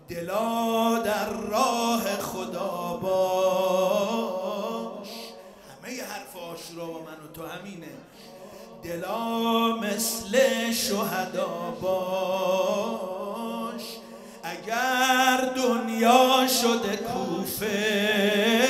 دلا در راه خدا باش. همه حرف عاشورا با من و تو همینه. دلا مثل شهدا باش. اگر دنیا شده کوفه،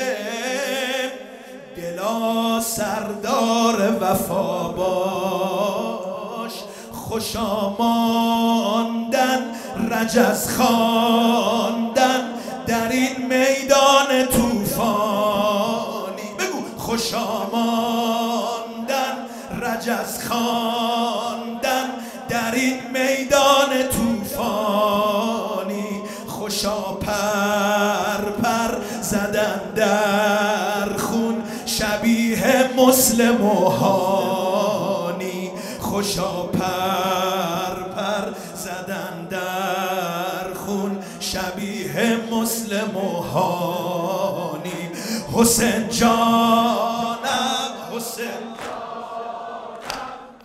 دلا سردار وفا باش. خوشا ماندن رجز خواندن در این میدان طوفانی. بگو خوشا ماندن رجز خواندن در این میدان طوفانی. خوشا پر پر زدن در خون شبیه مسلم و هانی. خوشا پر پر زدن در خون شبیه مسلم و هانی. حسین جانم حسین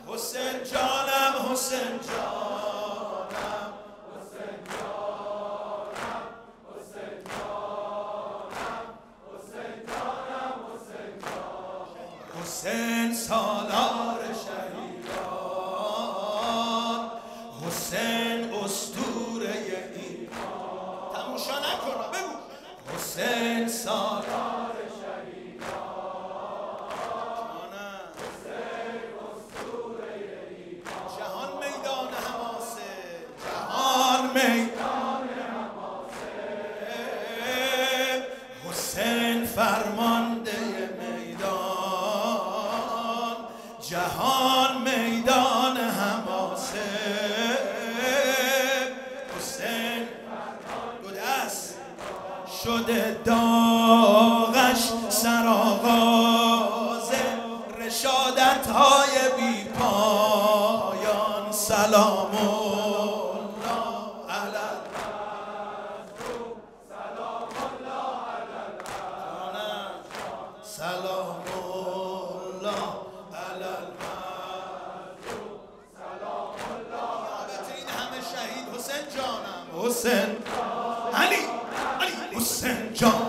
حسین جانم حسین جانم حسین جانم حسین جانم حسین جانم حسین جانم. حسین سالار شهیدان، حسین اسطوره ایران. تماشا نکن بگو حسین سالار حسین فرمانده میدان، جهان میدان حماسه. حسین دو دست شده داغش سرآغاز رشادت های بی پایان. سلام سلام الله علی المظلوم. سلام الله. البته این همه شهید حسین جانم حسین علی حسین جان